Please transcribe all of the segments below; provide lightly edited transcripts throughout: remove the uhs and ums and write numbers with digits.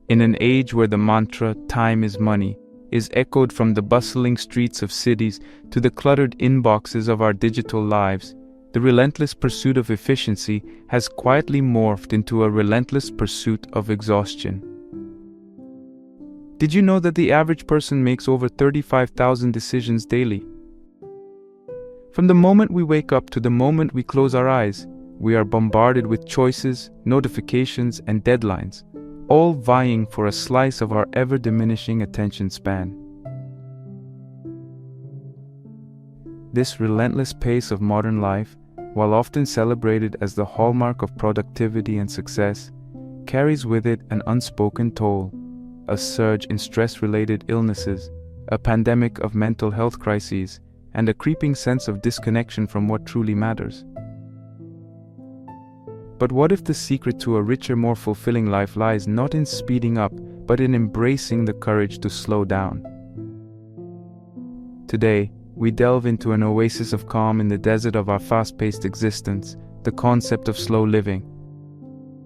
In an age where the mantra, "time is money," is echoed from the bustling streets of cities to the cluttered inboxes of our digital lives, the relentless pursuit of efficiency has quietly morphed into a relentless pursuit of exhaustion. Did you know that the average person makes over 35,000 decisions daily? From the moment we wake up to the moment we close our eyes, we are bombarded with choices, notifications, and deadlines, all vying for a slice of our ever-diminishing attention span. This relentless pace of modern life, while often celebrated as the hallmark of productivity and success, carries with it an unspoken toll, a surge in stress-related illnesses, a pandemic of mental health crises, and a creeping sense of disconnection from what truly matters. But what if the secret to a richer, more fulfilling life lies not in speeding up, but in embracing the courage to slow down? Today, we delve into an oasis of calm in the desert of our fast-paced existence, the concept of slow living.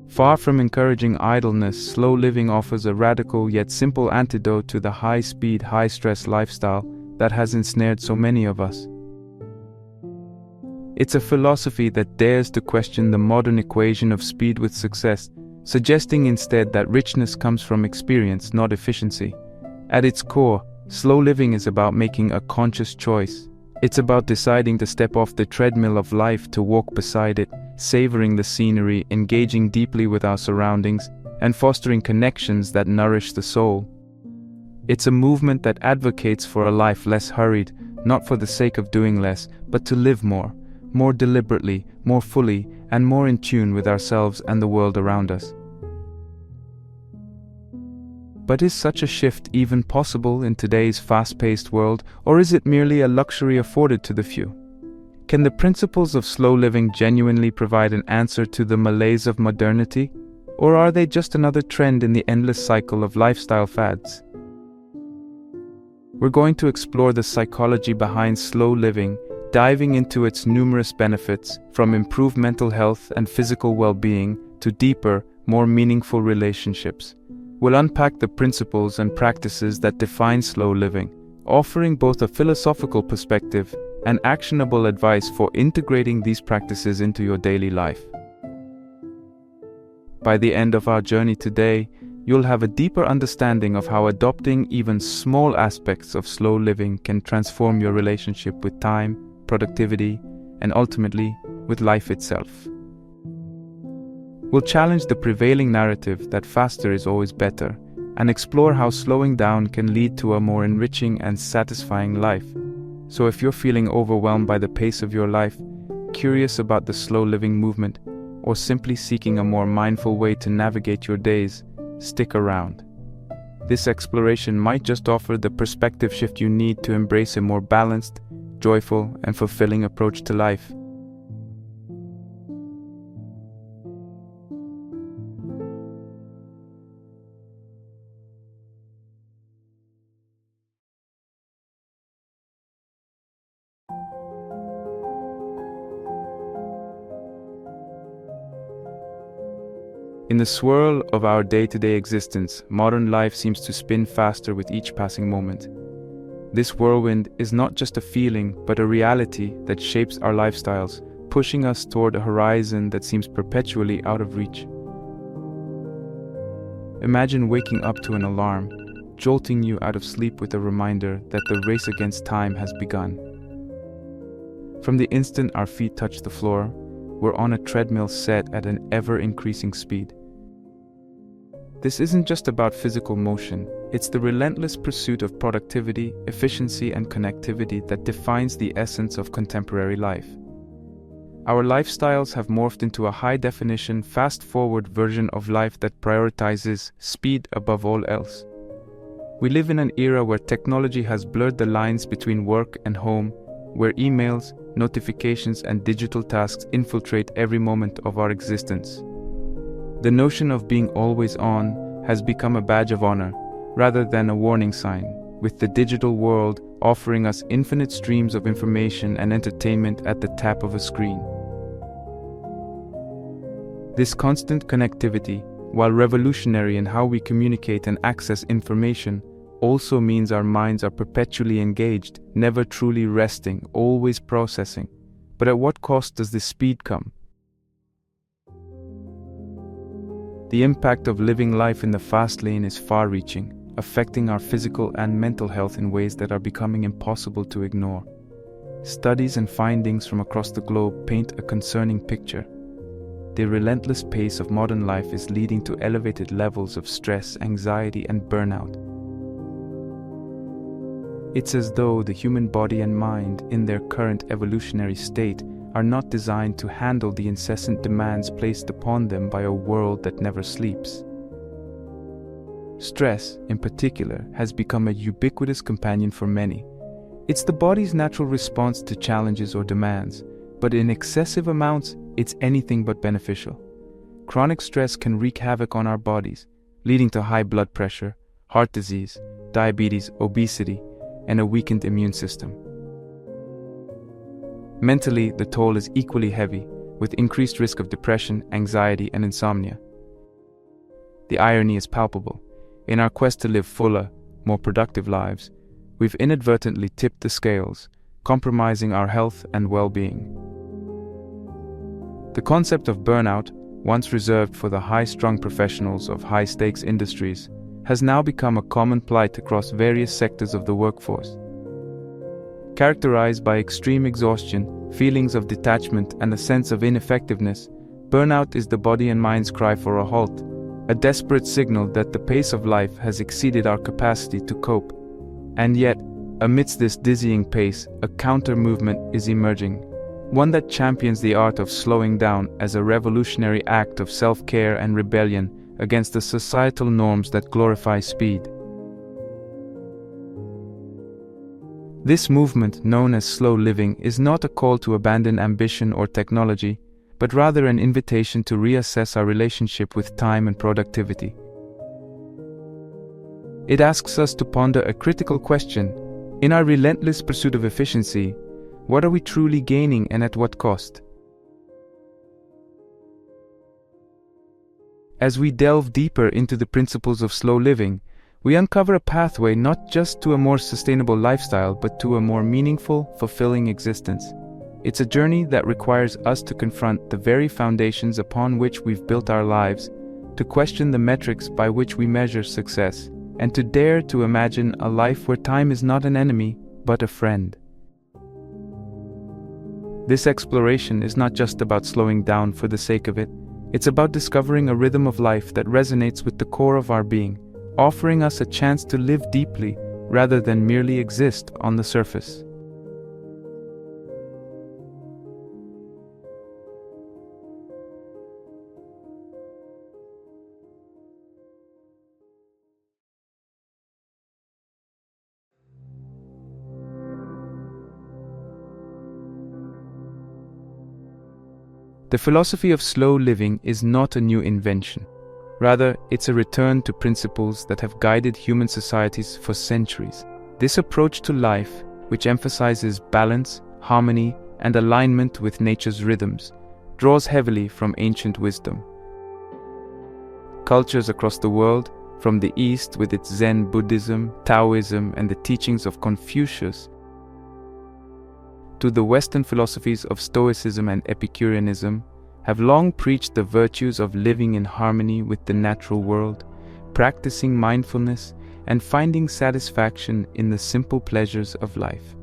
Far from encouraging idleness, slow living offers a radical yet simple antidote to the high-speed, high-stress lifestyle that has ensnared so many of us. It's a philosophy that dares to question the modern equation of speed with success, suggesting instead that richness comes from experience, not efficiency. At its core, slow living is about making a conscious choice. It's about deciding to step off the treadmill of life to walk beside it, savoring the scenery, engaging deeply with our surroundings, and fostering connections that nourish the soul. It's a movement that advocates for a life less hurried, not for the sake of doing less, but to live more deliberately, more fully, and more in tune with ourselves and the world around us. But is such a shift even possible in today's fast-paced world, or is it merely a luxury afforded to the few? Can the principles of slow living genuinely provide an answer to the malaise of modernity, or are they just another trend in the endless cycle of lifestyle fads? We're going to explore the psychology behind slow living, diving into its numerous benefits, from improved mental health and physical well-being to deeper, more meaningful relationships. We'll unpack the principles and practices that define slow living, offering both a philosophical perspective and actionable advice for integrating these practices into your daily life. By the end of our journey today, you'll have a deeper understanding of how adopting even small aspects of slow living can transform your relationship with time, productivity, and ultimately, with life itself. We'll challenge the prevailing narrative that faster is always better, and explore how slowing down can lead to a more enriching and satisfying life. So if you're feeling overwhelmed by the pace of your life, curious about the slow living movement, or simply seeking a more mindful way to navigate your days, stick around. This exploration might just offer the perspective shift you need to embrace a more balanced, joyful, and fulfilling approach to life. In the swirl of our day-to-day existence, modern life seems to spin faster with each passing moment. This whirlwind is not just a feeling, but a reality that shapes our lifestyles, pushing us toward a horizon that seems perpetually out of reach. Imagine waking up to an alarm, jolting you out of sleep with a reminder that the race against time has begun. From the instant our feet touch the floor, we're on a treadmill set at an ever-increasing speed. This isn't just about physical motion, it's the relentless pursuit of productivity, efficiency, and connectivity that defines the essence of contemporary life. Our lifestyles have morphed into a high-definition, fast-forward version of life that prioritizes speed above all else. We live in an era where technology has blurred the lines between work and home, where emails, notifications, and digital tasks infiltrate every moment of our existence. The notion of being always on has become a badge of honor, rather than a warning sign, with the digital world offering us infinite streams of information and entertainment at the tap of a screen. This constant connectivity, while revolutionary in how we communicate and access information, also means our minds are perpetually engaged, never truly resting, always processing. But at what cost does this speed come? The impact of living life in the fast lane is far-reaching, affecting our physical and mental health in ways that are becoming impossible to ignore. Studies and findings from across the globe paint a concerning picture. The relentless pace of modern life is leading to elevated levels of stress, anxiety, and burnout. It's as though the human body and mind, in their current evolutionary state, are not designed to handle the incessant demands placed upon them by a world that never sleeps. Stress, in particular, has become a ubiquitous companion for many. It's the body's natural response to challenges or demands, but in excessive amounts, it's anything but beneficial. Chronic stress can wreak havoc on our bodies, leading to high blood pressure, heart disease, diabetes, obesity, and a weakened immune system. Mentally, the toll is equally heavy, with increased risk of depression, anxiety, and insomnia. The irony is palpable. In our quest to live fuller, more productive lives, we've inadvertently tipped the scales, compromising our health and well-being. The concept of burnout, once reserved for the high-strung professionals of high-stakes industries, has now become a common plight across various sectors of the workforce. Characterized by extreme exhaustion, feelings of detachment, and a sense of ineffectiveness, burnout is the body and mind's cry for a halt, a desperate signal that the pace of life has exceeded our capacity to cope. And yet, amidst this dizzying pace, a counter-movement is emerging, one that champions the art of slowing down as a revolutionary act of self-care and rebellion against the societal norms that glorify speed. This movement, known as slow living, is not a call to abandon ambition or technology, but rather an invitation to reassess our relationship with time and productivity. It asks us to ponder a critical question. In our relentless pursuit of efficiency, what are we truly gaining and at what cost? As we delve deeper into the principles of slow living, we uncover a pathway not just to a more sustainable lifestyle, but to a more meaningful, fulfilling existence. It's a journey that requires us to confront the very foundations upon which we've built our lives, to question the metrics by which we measure success, and to dare to imagine a life where time is not an enemy, but a friend. This exploration is not just about slowing down for the sake of it. It's about discovering a rhythm of life that resonates with the core of our being, offering us a chance to live deeply rather than merely exist on the surface. The philosophy of slow living is not a new invention. Rather, it's a return to principles that have guided human societies for centuries. This approach to life, which emphasizes balance, harmony, and alignment with nature's rhythms, draws heavily from ancient wisdom. Cultures across the world, from the East with its Zen Buddhism, Taoism, and the teachings of Confucius, to the Western philosophies of Stoicism and Epicureanism, have long preached the virtues of living in harmony with the natural world, practicing mindfulness, and finding satisfaction in the simple pleasures of life.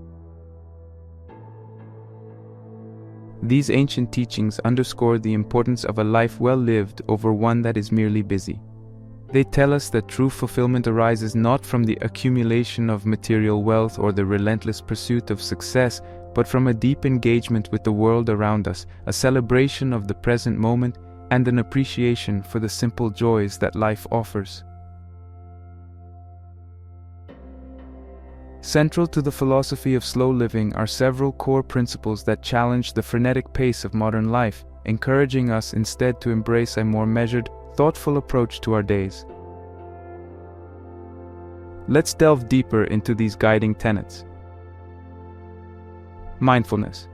These ancient teachings underscore the importance of a life well lived over one that is merely busy. They tell us that true fulfillment arises not from the accumulation of material wealth or the relentless pursuit of success, but from a deep engagement with the world around us, a celebration of the present moment, and an appreciation for the simple joys that life offers. Central to the philosophy of slow living are several core principles that challenge the frenetic pace of modern life, encouraging us instead to embrace a more measured, thoughtful approach to our days. Let's delve deeper into these guiding tenets. Mindfulness.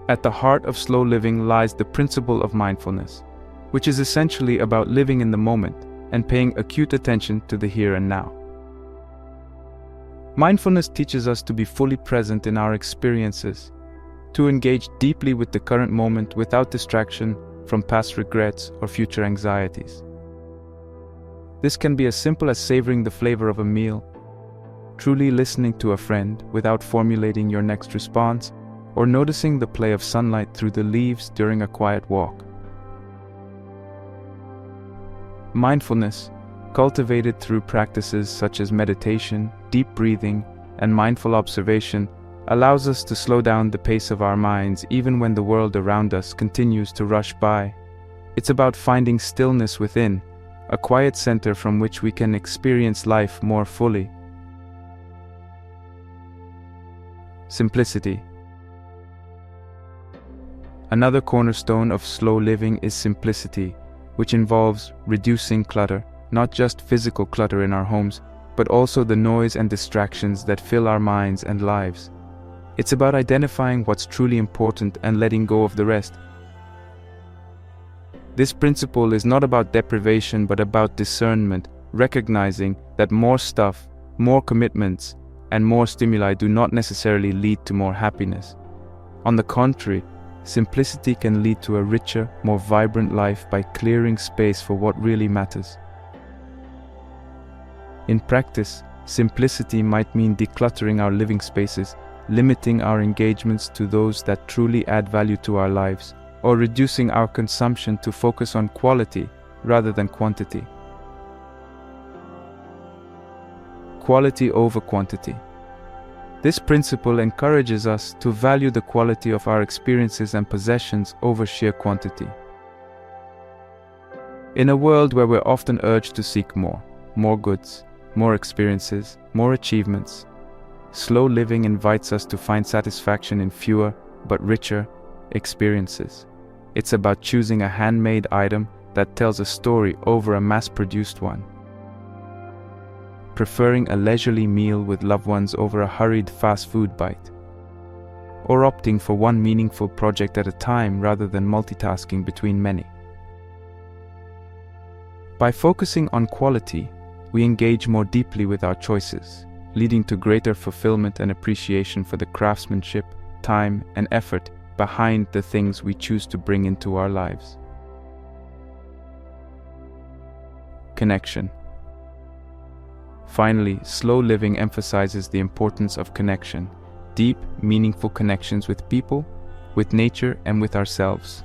At the heart of slow living lies the principle of mindfulness. which is essentially about living in the moment and paying acute attention to the here and now. Mindfulness teaches us to be fully present in our experiences, to engage deeply with the current moment without distraction from past regrets or future anxieties. This can be as simple as savoring the flavor of a meal, truly listening to a friend without formulating your next response, or noticing the play of sunlight through the leaves during a quiet walk. Mindfulness, cultivated through practices such as meditation, deep breathing, and mindful observation, allows us to slow down the pace of our minds even when the world around us continues to rush by. It's about finding stillness within, a quiet center from which we can experience life more fully. Simplicity. Another cornerstone of slow living is simplicity, which involves reducing clutter, not just physical clutter in our homes, but also the noise and distractions that fill our minds and lives. It's about identifying what's truly important and letting go of the rest. This principle is not about deprivation but about discernment, recognizing that more stuff, more commitments, and more stimuli do not necessarily lead to more happiness. On the contrary, simplicity can lead to a richer, more vibrant life by clearing space for what really matters. In practice, simplicity might mean decluttering our living spaces, limiting our engagements to those that truly add value to our lives, or reducing our consumption to focus on quality rather than quantity. Quality over quantity. This principle encourages us to value the quality of our experiences and possessions over sheer quantity. In a world where we're often urged to seek more goods, more experiences, more achievements, slow living invites us to find satisfaction in fewer but richer experiences. It's about choosing a handmade item that tells a story over a mass-produced one. Preferring a leisurely meal with loved ones over a hurried fast food bite. Or opting for one meaningful project at a time rather than multitasking between many. By focusing on quality, we engage more deeply with our choices, leading to greater fulfillment and appreciation for the craftsmanship, time, and effort behind the things we choose to bring into our lives. Connection. Finally, slow living emphasizes the importance of connection, deep, meaningful connections with people, with nature, and with ourselves.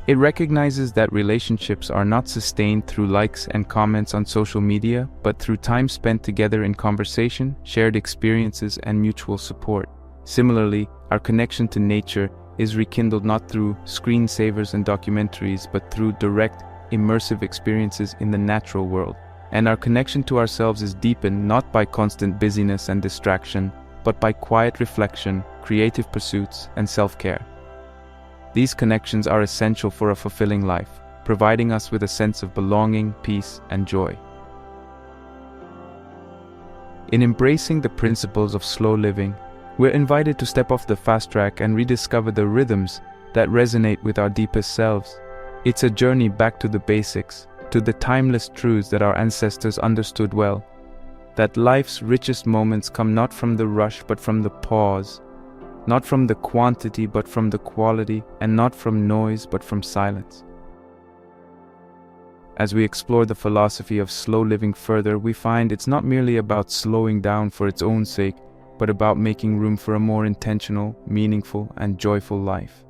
It recognizes that relationships are not sustained through likes and comments on social media, but through time spent together in conversation, shared experiences, and mutual support. Similarly, our connection to nature is rekindled not through screensavers and documentaries, but through direct, immersive experiences in the natural world. And our connection to ourselves is deepened not by constant busyness and distraction, but by quiet reflection, creative pursuits, and self-care. These connections are essential for a fulfilling life, providing us with a sense of belonging, peace, and joy. In embracing the principles of slow living, we're invited to step off the fast track and rediscover the rhythms that resonate with our deepest selves. It's a journey back to the basics, to the timeless truths that our ancestors understood well, that life's richest moments come not from the rush but from the pause, not from the quantity but from the quality, and not from noise but from silence. As we explore the philosophy of slow living further, we find it's not merely about slowing down for its own sake, but about making room for a more intentional, meaningful, and joyful life.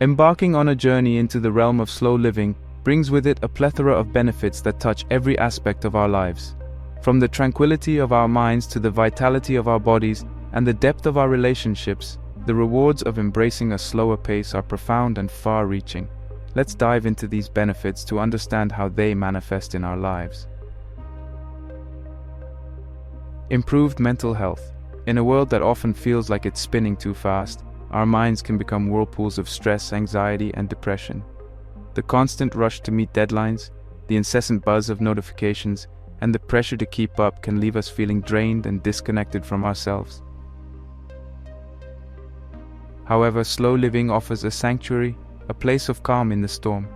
Embarking on a journey into the realm of slow living brings with it a plethora of benefits that touch every aspect of our lives. From the tranquility of our minds to the vitality of our bodies and the depth of our relationships, the rewards of embracing a slower pace are profound and far-reaching. Let's dive into these benefits to understand how they manifest in our lives. Improved mental health. In a world that often feels like it's spinning too fast, our minds can become whirlpools of stress, anxiety, and depression. The constant rush to meet deadlines, The incessant buzz of notifications and the pressure to keep up can leave us feeling drained and disconnected from ourselves. However, slow living offers a sanctuary, a place of calm in the storm.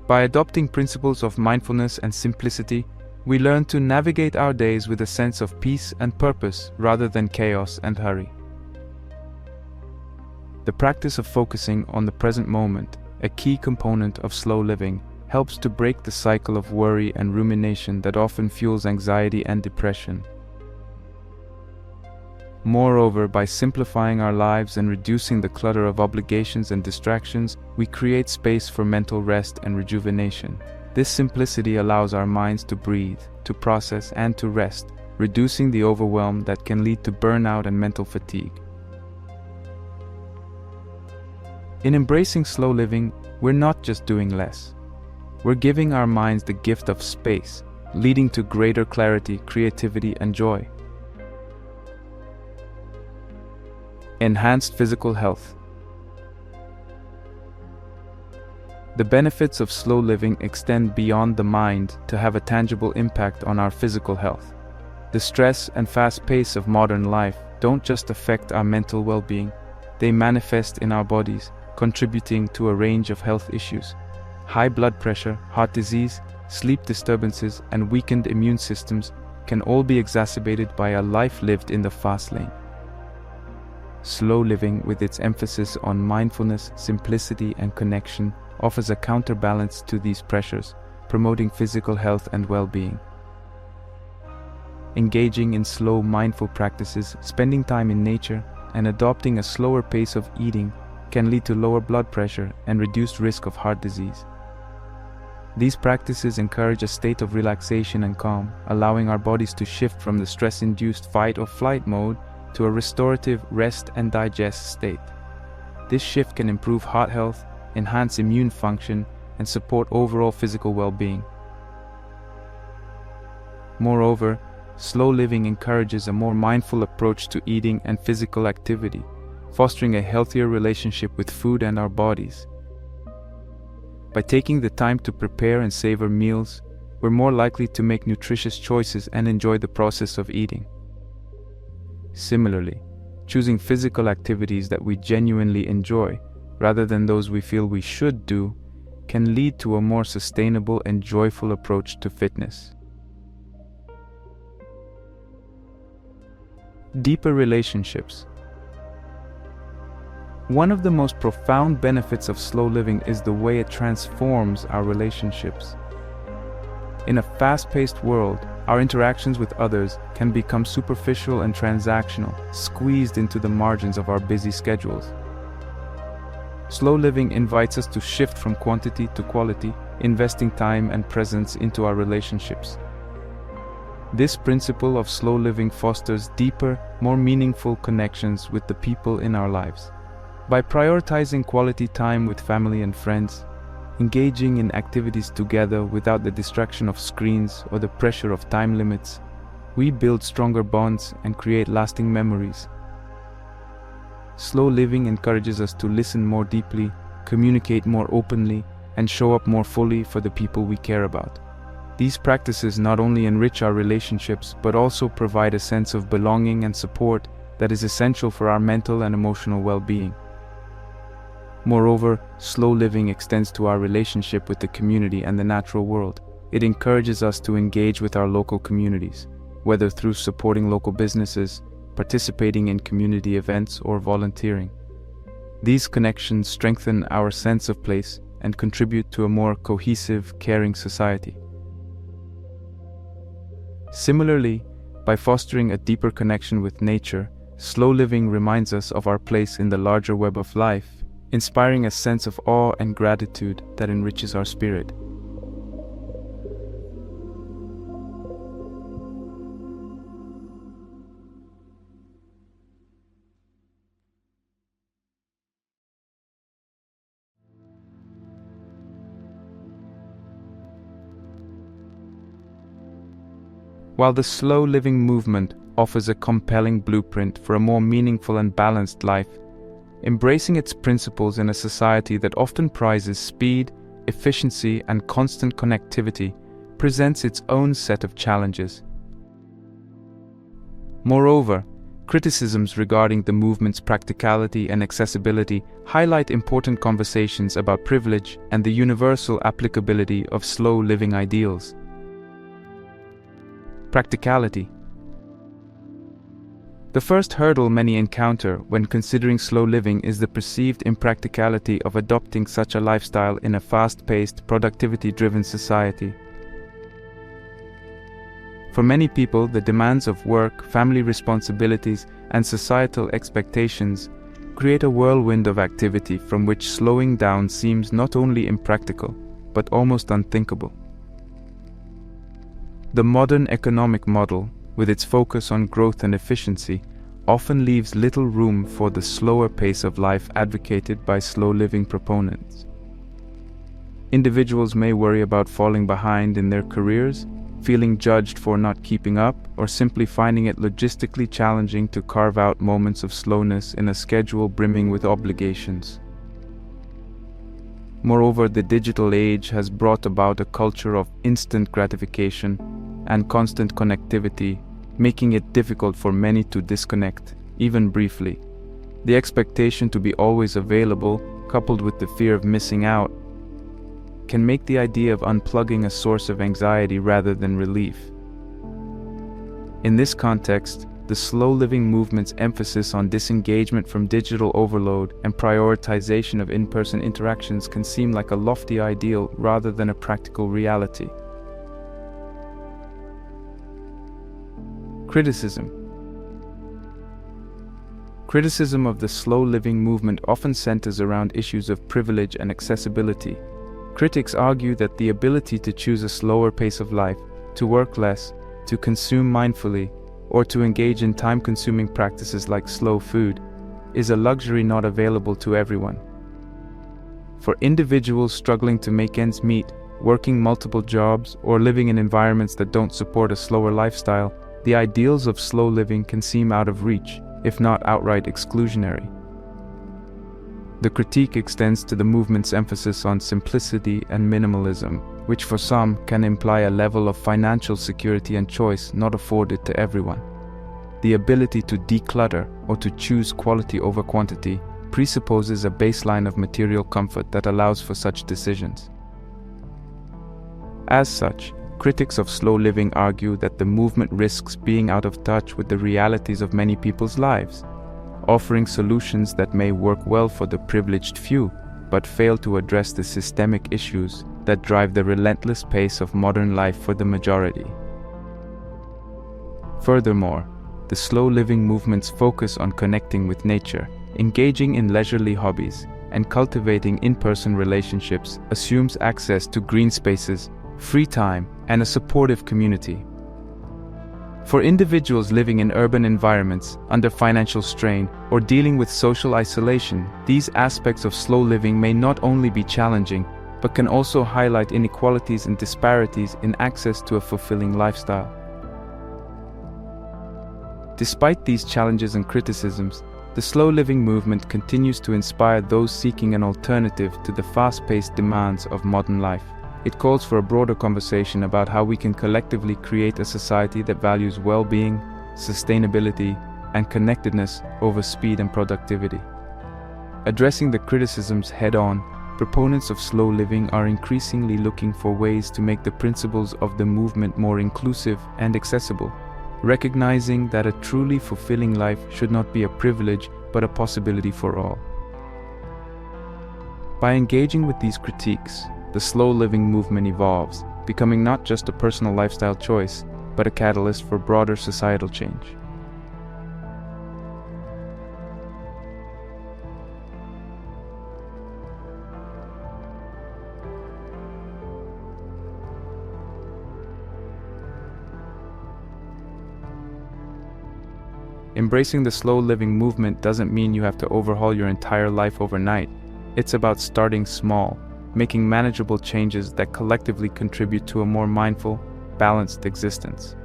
By adopting principles of mindfulness and simplicity, we learn to navigate our days with a sense of peace and purpose rather than chaos and hurry. The practice of focusing on the present moment, a key component of slow living, helps to break the cycle of worry and rumination that often fuels anxiety and depression. Moreover, by simplifying our lives and reducing the clutter of obligations and distractions, we create space for mental rest and rejuvenation. This simplicity allows our minds to breathe, to process, and to rest, reducing the overwhelm that can lead to burnout and mental fatigue. In embracing slow living, we're not just doing less. We're giving our minds the gift of space, leading to greater clarity, creativity, and joy. Enhanced physical health. The benefits of slow living extend beyond the mind to have a tangible impact on our physical health. The stress and fast pace of modern life don't just affect our mental well-being, they manifest in our bodies, contributing to a range of health issues. High blood pressure, heart disease, sleep disturbances, and weakened immune systems can all be exacerbated by a life lived in the fast lane. Slow living, with its emphasis on mindfulness, simplicity, and connection, offers a counterbalance to these pressures, promoting physical health and well-being. Engaging in slow, mindful practices, spending time in nature, and adopting a slower pace of eating can lead to lower blood pressure and reduced risk of heart disease. These practices encourage a state of relaxation and calm, allowing our bodies to shift from the stress-induced fight or flight mode to a restorative rest and digest state. This shift can improve heart health, enhance immune function, and support overall physical well-being. Moreover, slow living encourages a more mindful approach to eating and physical activity, fostering a healthier relationship with food and our bodies. By taking the time to prepare and savor meals, we're more likely to make nutritious choices and enjoy the process of eating. Similarly, choosing physical activities that we genuinely enjoy, rather than those we feel we should do, can lead to a more sustainable and joyful approach to fitness. Deeper relationships. One of the most profound benefits of slow living is the way it transforms our relationships. In a fast-paced world, our interactions with others can become superficial and transactional, squeezed into the margins of our busy schedules. Slow living invites us to shift from quantity to quality, investing time and presence into our relationships. This principle of slow living fosters deeper, more meaningful connections with the people in our lives. By prioritizing quality time with family and friends, engaging in activities together without the distraction of screens or the pressure of time limits, we build stronger bonds and create lasting memories. Slow living encourages us to listen more deeply, communicate more openly, and show up more fully for the people we care about. These practices not only enrich our relationships, but also provide a sense of belonging and support that is essential for our mental and emotional well-being. Moreover, slow living extends to our relationship with the community and the natural world. It encourages us to engage with our local communities, whether through supporting local businesses, participating in community events, or volunteering. These connections strengthen our sense of place and contribute to a more cohesive, caring society. Similarly, by fostering a deeper connection with nature, slow living reminds us of our place in the larger web of life, inspiring a sense of awe and gratitude that enriches our spirit. While the slow living movement offers a compelling blueprint for a more meaningful and balanced life, embracing its principles in a society that often prizes speed, efficiency, and constant connectivity presents its own set of challenges. Moreover, criticisms regarding the movement's practicality and accessibility highlight important conversations about privilege and the universal applicability of slow living ideals. Practicality. The first hurdle many encounter when considering slow living is the perceived impracticality of adopting such a lifestyle in a fast-paced, productivity-driven society. For many people, the demands of work, family responsibilities, and societal expectations create a whirlwind of activity from which slowing down seems not only impractical, but almost unthinkable. The modern economic model, with its focus on growth and efficiency, often leaves little room for the slower pace of life advocated by slow living proponents. Individuals may worry about falling behind in their careers, feeling judged for not keeping up, or simply finding it logistically challenging to carve out moments of slowness in a schedule brimming with obligations. Moreover, the digital age has brought about a culture of instant gratification and constant connectivity, making it difficult for many to disconnect, even briefly. The expectation to be always available, coupled with the fear of missing out, can make the idea of unplugging a source of anxiety rather than relief. In this context, the slow living movement's emphasis on disengagement from digital overload and prioritization of in-person interactions can seem like a lofty ideal rather than a practical reality. Criticism. Criticism of the slow living movement often centers around issues of privilege and accessibility. Critics argue that the ability to choose a slower pace of life, to work less, to consume mindfully, or to engage in time-consuming practices like slow food, is a luxury not available to everyone. For individuals struggling to make ends meet, working multiple jobs, or living in environments that don't support a slower lifestyle, the ideals of slow living can seem out of reach, if not outright exclusionary. The critique extends to the movement's emphasis on simplicity and minimalism, which for some can imply a level of financial security and choice not afforded to everyone. The ability to declutter or to choose quality over quantity presupposes a baseline of material comfort that allows for such decisions. As such, critics of slow living argue that the movement risks being out of touch with the realities of many people's lives, offering solutions that may work well for the privileged few, but fail to address the systemic issues that drive the relentless pace of modern life for the majority. Furthermore, the slow living movement's focus on connecting with nature, engaging in leisurely hobbies, and cultivating in-person relationships assumes access to green spaces, free time, and a supportive community. For individuals living in urban environments, under financial strain, or dealing with social isolation, these aspects of slow living may not only be challenging, but can also highlight inequalities and disparities in access to a fulfilling lifestyle. Despite these challenges and criticisms, the slow living movement continues to inspire those seeking an alternative to the fast-paced demands of modern life. It calls for a broader conversation about how we can collectively create a society that values well-being, sustainability, and connectedness over speed and productivity. Addressing the criticisms head-on, proponents of slow living are increasingly looking for ways to make the principles of the movement more inclusive and accessible, recognizing that a truly fulfilling life should not be a privilege but a possibility for all. By engaging with these critiques, the slow living movement evolves, becoming not just a personal lifestyle choice, but a catalyst for broader societal change. Embracing the slow living movement doesn't mean you have to overhaul your entire life overnight. It's about starting small, making manageable changes that collectively contribute to a more mindful, balanced existence.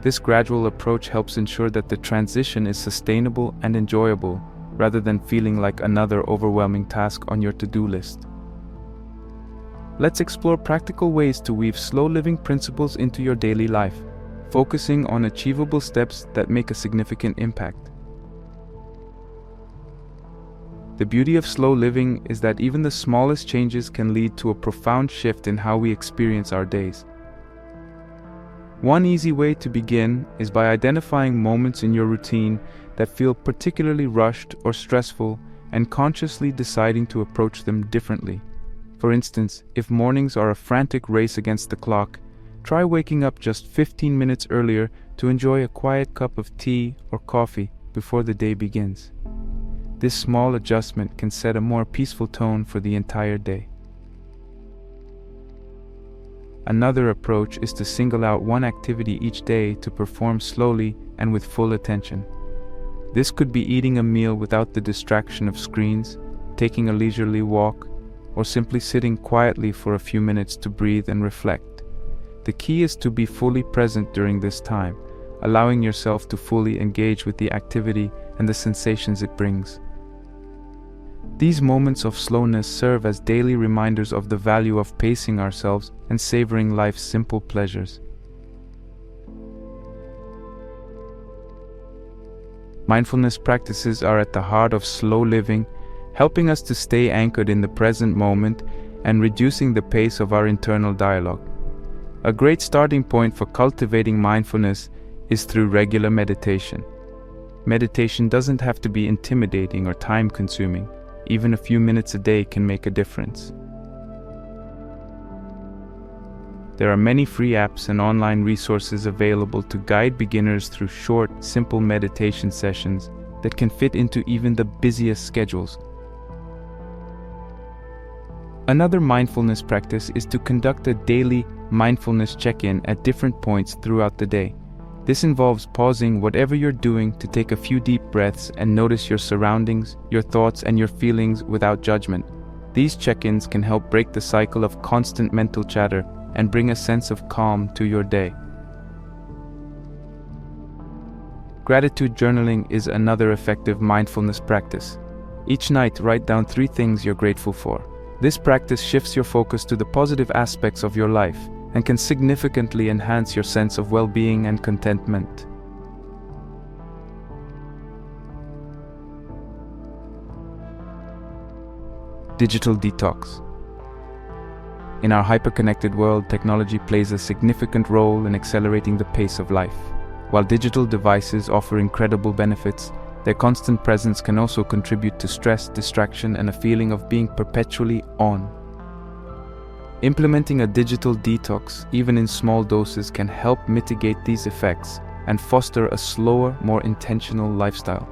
This gradual approach helps ensure that the transition is sustainable and enjoyable, rather than feeling like another overwhelming task on your to-do list. let's explore practical ways to weave slow living principles into your daily life, focusing on achievable steps that make a significant impact. The beauty of slow living is that even the smallest changes can lead to a profound shift in how we experience our days. One easy way to begin is by identifying moments in your routine that feel particularly rushed or stressful and consciously deciding to approach them differently. For instance, if mornings are a frantic race against the clock, try waking up just 15 minutes earlier to enjoy a quiet cup of tea or coffee before the day begins. This small adjustment can set a more peaceful tone for the entire day. Another approach is to single out one activity each day to perform slowly and with full attention. This could be eating a meal without the distraction of screens, taking a leisurely walk, or simply sitting quietly for a few minutes to breathe and reflect. The key is to be fully present during this time, allowing yourself to fully engage with the activity and the sensations it brings. These moments of slowness serve as daily reminders of the value of pacing ourselves and savoring life's simple pleasures. Mindfulness practices are at the heart of slow living, helping us to stay anchored in the present moment and reducing the pace of our internal dialogue. A great starting point for cultivating mindfulness is through regular meditation. Meditation doesn't have to be intimidating or time-consuming. Even a few minutes a day can make a difference. There are many free apps and online resources available to guide beginners through short, simple meditation sessions that can fit into even the busiest schedules. Another mindfulness practice is to conduct a daily mindfulness check-in at different points throughout the day. This involves pausing whatever you're doing to take a few deep breaths and notice your surroundings, your thoughts, and your feelings without judgment. These check-ins can help break the cycle of constant mental chatter and bring a sense of calm to your day. Gratitude journaling is another effective mindfulness practice. Each night, write down 3 things you're grateful for. This practice shifts your focus to the positive aspects of your life and can significantly enhance your sense of well-being and contentment. Digital detox. In our hyper-connected world, technology plays a significant role in accelerating the pace of life. While digital devices offer incredible benefits, their constant presence can also contribute to stress, distraction, and a feeling of being perpetually on. Implementing a digital detox, even in small doses, can help mitigate these effects and foster a slower, more intentional lifestyle.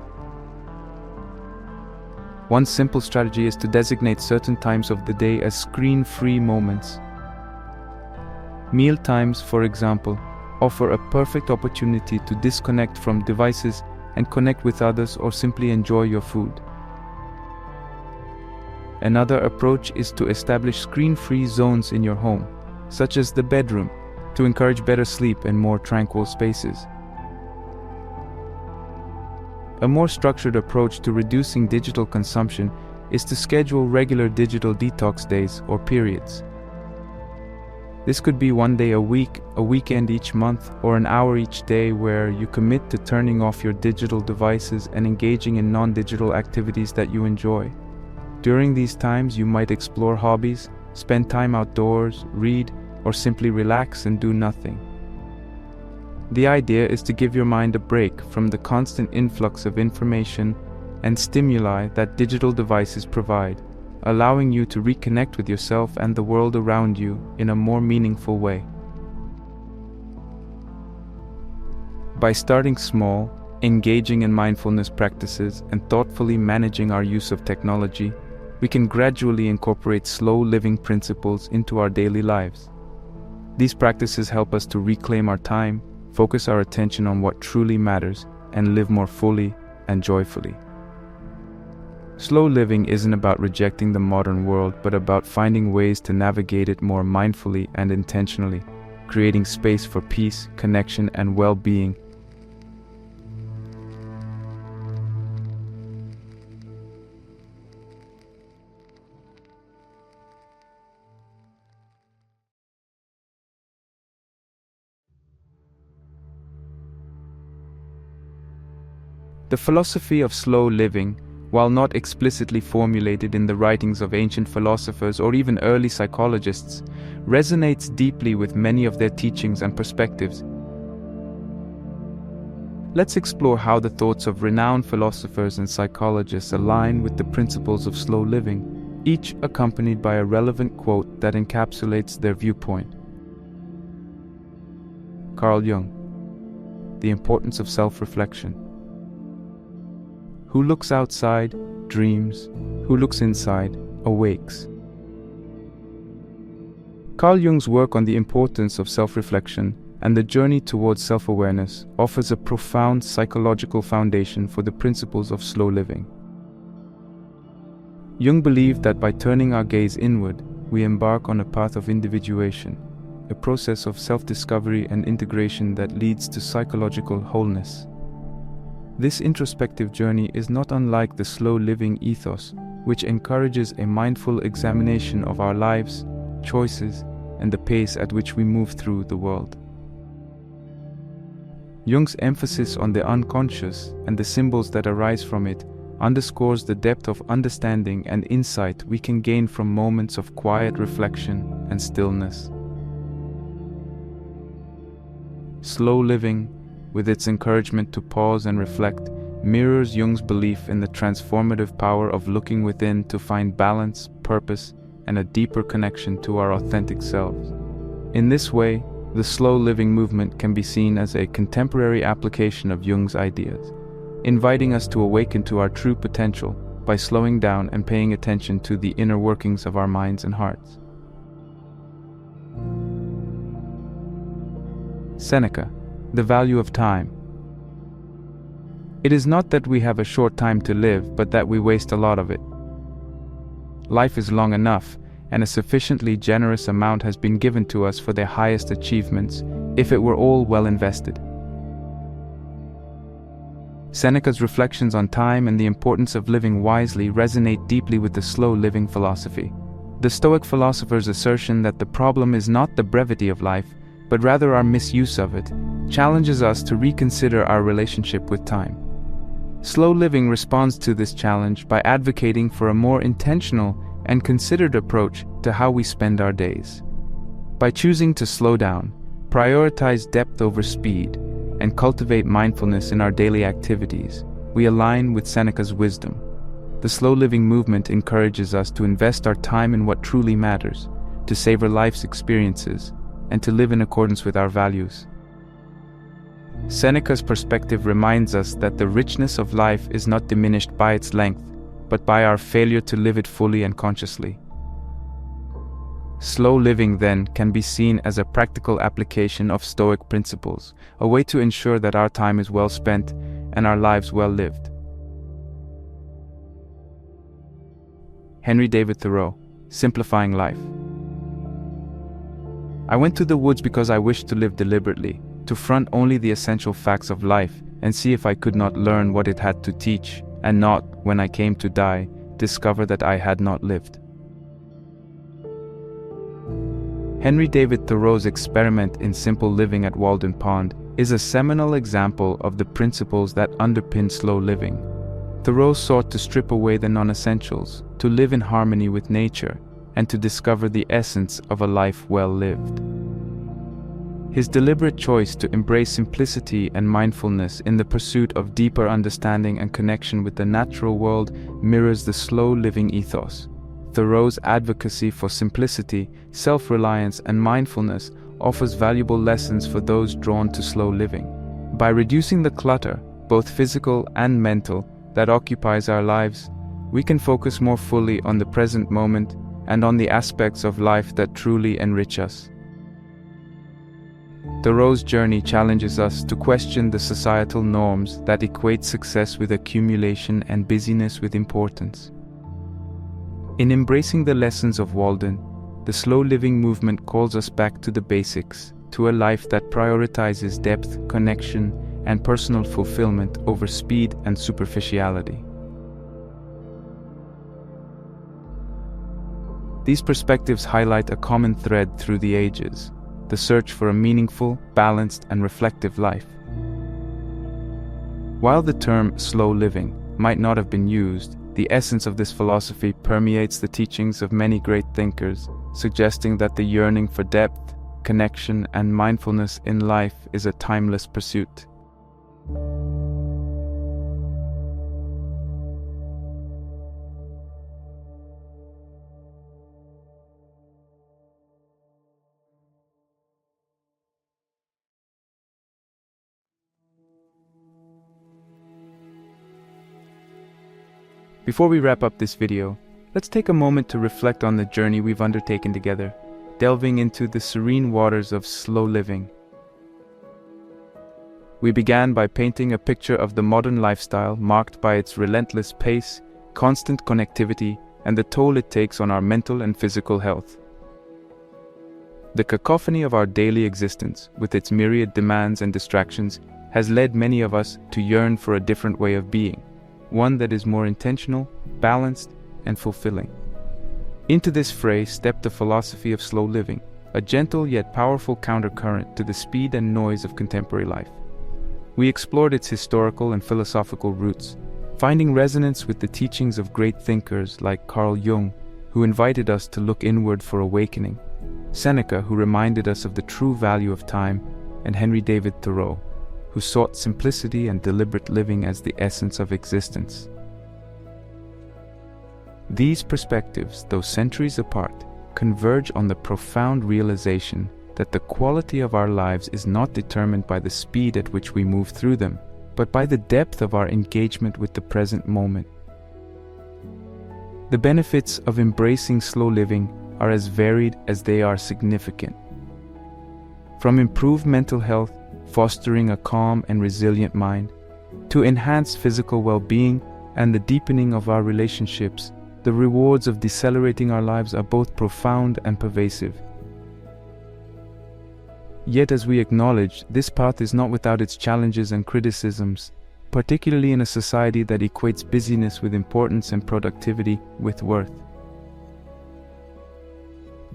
One simple strategy is to designate certain times of the day as screen-free moments. Meal times, for example, offer a perfect opportunity to disconnect from devices and connect with others or simply enjoy your food. Another approach is to establish screen-free zones in your home, such as the bedroom, to encourage better sleep and more tranquil spaces. A more structured approach to reducing digital consumption is to schedule regular digital detox days or periods. This could be 1 day a week, a weekend each month, or an hour each day where you commit to turning off your digital devices and engaging in non-digital activities that you enjoy. During these times, you might explore hobbies, spend time outdoors, read, or simply relax and do nothing. The idea is to give your mind a break from the constant influx of information and stimuli that digital devices provide, allowing you to reconnect with yourself and the world around you in a more meaningful way. By starting small, engaging in mindfulness practices, and thoughtfully managing our use of technology, we can gradually incorporate slow living principles into our daily lives. These practices help us to reclaim our time, focus our attention on what truly matters, and live more fully and joyfully. Slow living isn't about rejecting the modern world, but about finding ways to navigate it more mindfully and intentionally, creating space for peace, connection, and well-being. The philosophy of slow living, while not explicitly formulated in the writings of ancient philosophers or even early psychologists, resonates deeply with many of their teachings and perspectives. Let's explore how the thoughts of renowned philosophers and psychologists align with the principles of slow living, each accompanied by a relevant quote that encapsulates their viewpoint. Carl Jung. The importance of self-reflection. Who looks outside, dreams. Who looks inside, awakes. Carl Jung's work on the importance of self-reflection and the journey towards self-awareness offers a profound psychological foundation for the principles of slow living. Jung believed that by turning our gaze inward, we embark on a path of individuation, a process of self-discovery and integration that leads to psychological wholeness. This introspective journey is not unlike the slow living ethos, which encourages a mindful examination of our lives, choices, and the pace at which we move through the world. Jung's emphasis on the unconscious and the symbols that arise from it underscores the depth of understanding and insight we can gain from moments of quiet reflection and stillness. Slow living, with its encouragement to pause and reflect, mirrors Jung's belief in the transformative power of looking within to find balance, purpose, and a deeper connection to our authentic selves. In this way, the slow living movement can be seen as a contemporary application of Jung's ideas, inviting us to awaken to our true potential by slowing down and paying attention to the inner workings of our minds and hearts. Seneca. The value of time. It is not that we have a short time to live, but that we waste a lot of it. Life is long enough, and a sufficiently generous amount has been given to us for their highest achievements, if it were all well invested. Seneca's reflections on time and the importance of living wisely resonate deeply with the slow living philosophy. The Stoic philosopher's assertion that the problem is not the brevity of life, but rather our misuse of it, challenges us to reconsider our relationship with time. Slow living responds to this challenge by advocating for a more intentional and considered approach to how we spend our days. By choosing to slow down, prioritize depth over speed, and cultivate mindfulness in our daily activities, we align with Seneca's wisdom. The slow living movement encourages us to invest our time in what truly matters, to savor life's experiences, and to live in accordance with our values. Seneca's perspective reminds us that the richness of life is not diminished by its length, but by our failure to live it fully and consciously. Slow living, then, can be seen as a practical application of Stoic principles, a way to ensure that our time is well spent and our lives well lived. Henry David Thoreau. Simplifying life. I went to the woods because I wished to live deliberately, to front only the essential facts of life, and see if I could not learn what it had to teach, and not, when I came to die, discover that I had not lived. Henry David Thoreau's experiment in simple living at Walden Pond is a seminal example of the principles that underpin slow living. Thoreau sought to strip away the non-essentials, to live in harmony with nature, and to discover the essence of a life well lived. His deliberate choice to embrace simplicity and mindfulness in the pursuit of deeper understanding and connection with the natural world mirrors the slow living ethos. Thoreau's advocacy for simplicity, self-reliance, and mindfulness offers valuable lessons for those drawn to slow living. By reducing the clutter, both physical and mental, that occupies our lives, we can focus more fully on the present moment and on the aspects of life that truly enrich us. Thoreau's journey challenges us to question the societal norms that equate success with accumulation and busyness with importance. In embracing the lessons of Walden, the slow living movement calls us back to the basics, to a life that prioritizes depth, connection, and personal fulfillment over speed and superficiality. These perspectives highlight a common thread through the ages: the search for a meaningful, balanced, and reflective life. While the term slow living might not have been used, the essence of this philosophy permeates the teachings of many great thinkers, suggesting that the yearning for depth, connection, and mindfulness in life is a timeless pursuit. Before we wrap up this video, let's take a moment to reflect on the journey we've undertaken together, delving into the serene waters of slow living. We began by painting a picture of the modern lifestyle marked by its relentless pace, constant connectivity, and the toll it takes on our mental and physical health. The cacophony of our daily existence, with its myriad demands and distractions, has led many of us to yearn for a different way of being, one that is more intentional, balanced, and fulfilling. Into this fray stepped the philosophy of slow living, a gentle yet powerful countercurrent to the speed and noise of contemporary life. We explored its historical and philosophical roots, finding resonance with the teachings of great thinkers like Carl Jung, who invited us to look inward for awakening, Seneca, who reminded us of the true value of time, and Henry David Thoreau, who sought simplicity and deliberate living as the essence of existence. These perspectives, though centuries apart, converge on the profound realization that the quality of our lives is not determined by the speed at which we move through them, but by the depth of our engagement with the present moment. The benefits of embracing slow living are as varied as they are significant. From improved mental health, fostering a calm and resilient mind, to enhanced physical well-being and the deepening of our relationships, the rewards of decelerating our lives are both profound and pervasive. Yet, as we acknowledge, this path is not without its challenges and criticisms, particularly in a society that equates busyness with importance and productivity with worth.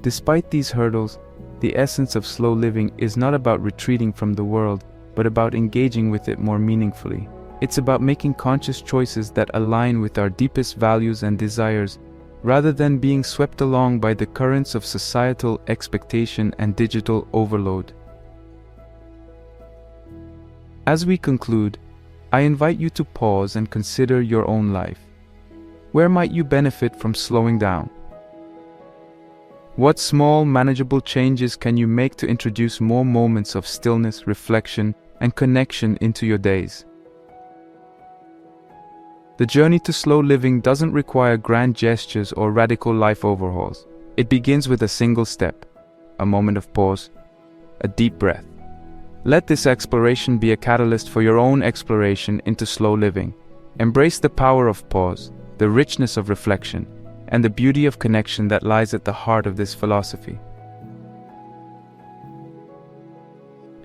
Despite these hurdles, the essence of slow living is not about retreating from the world, but about engaging with it more meaningfully. It's about making conscious choices that align with our deepest values and desires, rather than being swept along by the currents of societal expectation and digital overload. As we conclude, I invite you to pause and consider your own life. Where might you benefit from slowing down? What small, manageable changes can you make to introduce more moments of stillness, reflection, and connection into your days? The journey to slow living doesn't require grand gestures or radical life overhauls. It begins with a single step, a moment of pause, a deep breath. Let this exploration be a catalyst for your own exploration into slow living. Embrace the power of pause, the richness of reflection, and the beauty of connection that lies at the heart of this philosophy.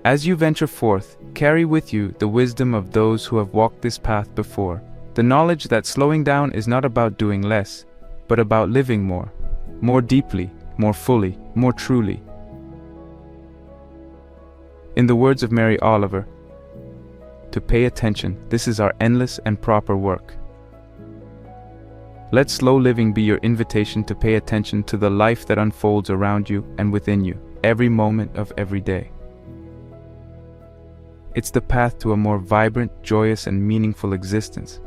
As you venture forth, carry with you the wisdom of those who have walked this path before, the knowledge that slowing down is not about doing less, but about living more deeply, more fully, more truly. In the words of Mary Oliver, to pay attention, this is our endless and proper work. Let slow living be your invitation to pay attention to the life that unfolds around you and within you, every moment of every day. It's the path to a more vibrant, joyous, and meaningful existence.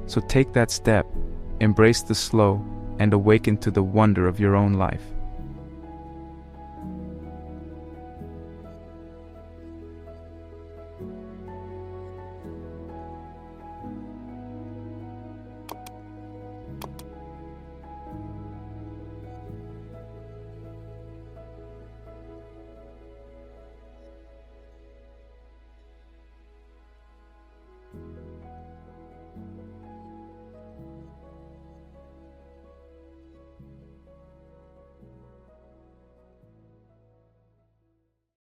So take that step, embrace the slow, and awaken to the wonder of your own life.